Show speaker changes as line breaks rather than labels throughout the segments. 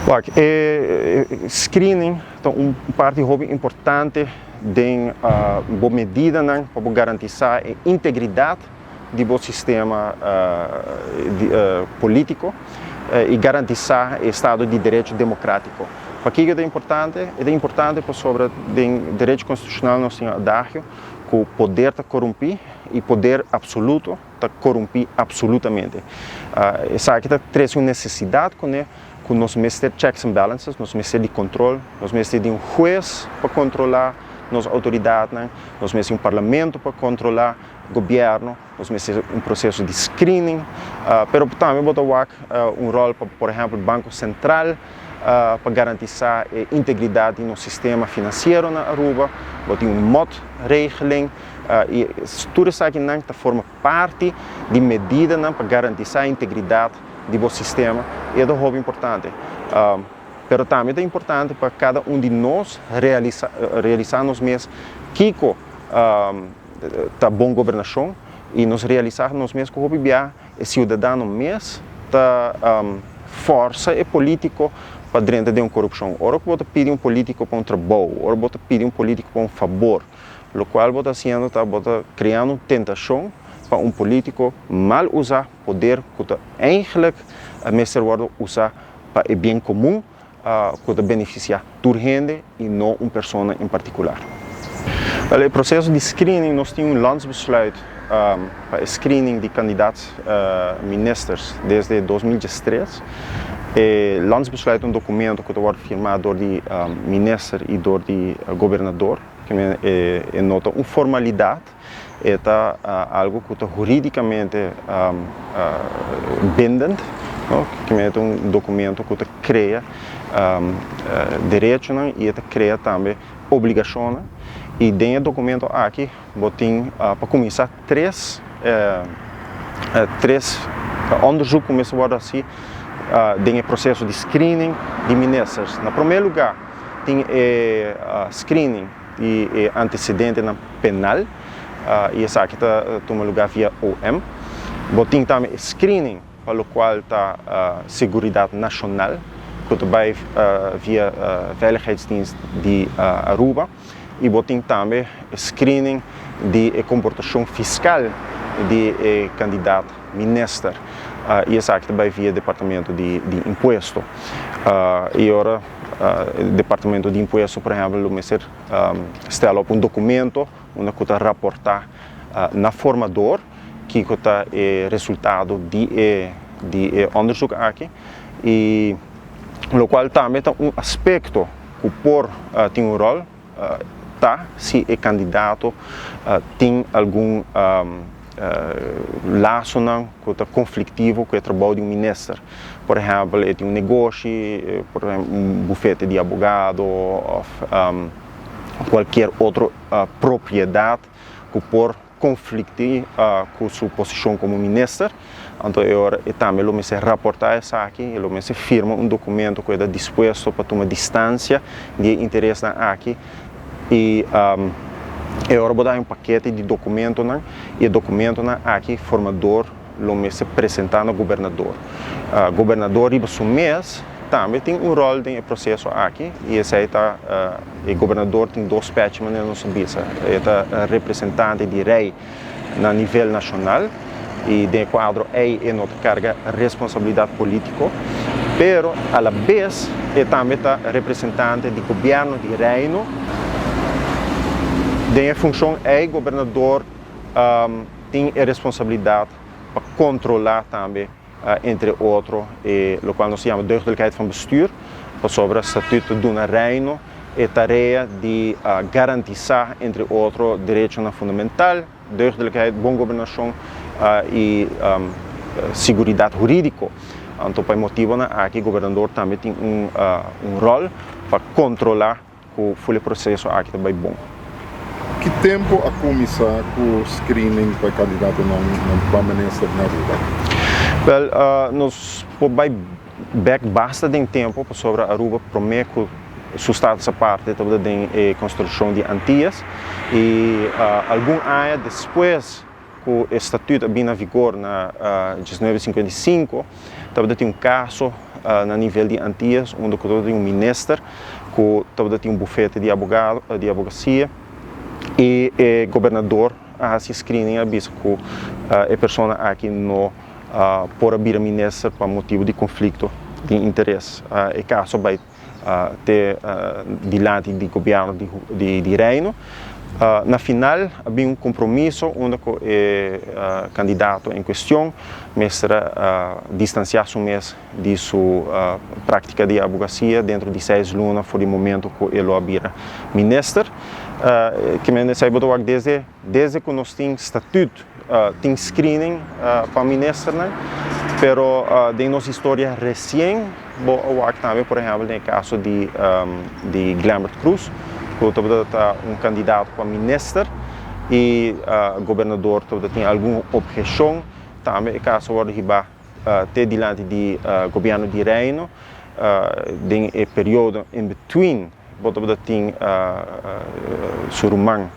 Like, screening é parte importante de boa medida para garantir a integridade do sistema político e garantir o Estado de Direito democrático. Para que é importante por sobre o direito constitucional nós temos adágio que o poder está corrompido e o poder absoluto está corrompido absolutamente. Essa aqui traz uma necessidade que nós mestres checks and balances, nós mestres de controle, nós mestres de juiz para controlar nossa autoridade, nós mestres parlamento para controlar o governo, nós mestres processo de screening, mas também botamos rol para, por exemplo, o Banco Central, para garantir a integridade no sistema financeiro na Aruba, botamos regeling e tudo isso aqui forma parte de medida para garantir a integridade do sistema e é muito importante. Mas também é importante para cada de nós realizar nós mesmos que está boa governação e nós realizar nós mesmos que o cidadão mesmo está força e político para dentro de uma corrupção. Ora que você pede político para trabalho, ora você pede político para favor, o qual você está criando uma tentação para político mal usar poder que eigenlijk mestre usar para o bem comum, que beneficia toda gente e não uma pessoa em particular. O processo de screening, nós temos landsbesluit para screening de candidatos ministers desde 2013. O landsbesluit é documento que wordt firmado por minister e por governador, que é nota uma formalidade. É algo que é juridicamente bindante, que é documento que cria direitos e cria também obrigações. E dentro do documento aqui, botem para começar três onderzoek, começa a assim, tem o processo de screening de ministers. No primeiro lugar, tem screening de antecedente penal. E essa aqui toma lugar via OM. Botem também screening, para o qual está Seguridade Nacional, que vai via Veiligheidsdienst de Aruba. E botem também screening de comportação fiscal de candidato minister. E essa aqui vai via Departamento de Imposto. E agora, Departamento de Imposto, por exemplo, stela op documento onde está raportar na formador que está resultado de onderzoek aqui e o qual também tem aspecto que tem rol se o candidato tem algum laço que está conflitivo com o trabalho de ministro. Por exemplo, ele tem negócio, por exemplo, bufete de advogado ou qualquer outra propriedade que por conflitar com sua posição como ministro. Então, ele também se raportar isso aqui, ele se firma documento que está disposto para tomar distância de interesse aqui e agora vou dar paquete de documento e o documento aqui formador lo se apresentar no governador. Governador riba su mês também tem rol no processo aqui e esse aí o governador tem dois patches na nossa bisa. Ele é representante de rei na nível nacional e de quadro é não carga responsabilidade política, pero a la vez ele também é representante de governo de reino. De função é governador tem a responsabilidade para controlar também entre outros, o qual nós chamamos deugdelijkheid van bestuur, sobre o estatuto do reino e tarefa de garantizar, entre outros, direitos fundamentais, deugdelijkheid, boa governação e segurança jurídica. Então, por motivo aqui, o governador também tem rol para controlar que o processo aqui também bom.
Que tempo a começar com o screening para candidato para ministro na Aruba?
Nós vai bastante tempo sobre a Aruba, primeiro que sustenta essa parte da construção de Antillas e algum ano depois que o estatuto vem em vigor na 1955, também tem caso na nível de Antillas, onde tem ministro, que tem bufete de advocacia e o governador faz screening avisa que a pessoa aqui não pode vir a ministro por motivo de conflito de interesse. E caso vai ter diante do governo de Reino. Na final, havia compromisso onde o candidato em questão mestra distanciar-se de sua prática de advocacia dentro de 6 lunas, foi o momento que ele havia ministro. Que me saiba desde que nós temos estatuto, tem screening para ministro, né? Pero de nossa história recente, também, por exemplo, no caso de Glambert Cruz, que candidato para ministro e o governador tem alguma objeção, também no caso de ter diante do governo de Reino, em período in between, tem Surumang,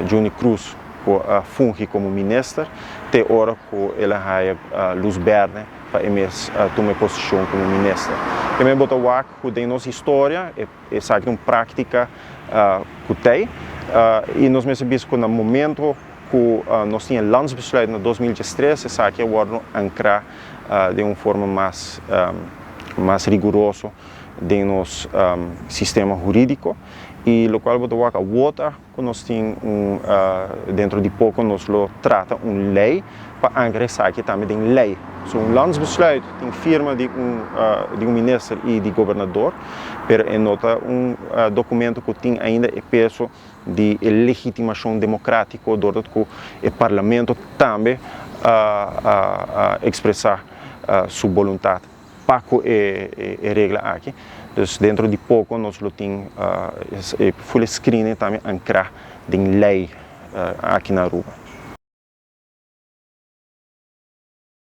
Johnny Cruz, que funge como ministro, até hora que ele tem luz verde para tomar posição como ministro. Também botar o que nossa história é sabe uma prática que tem e nós mesmos que no momento que nós tínhamos landsbesluit em 2013 sabe que agora ancrar de uma forma mais rigorosa de nosso sistema jurídico e o qual botar a outra que nós temos dentro de pouco nós lo trata uma lei para ingressar aqui também tem lei. So, landsbesluit tem firma de ministro e de governador, mas é nota documento que tem ainda o peso de legitimação democrática, do que o parlamento também expressar sua vontade para que a regra aqui. Então, dentro de pouco nós temos full screening também ancrar de lei aqui na Aruba.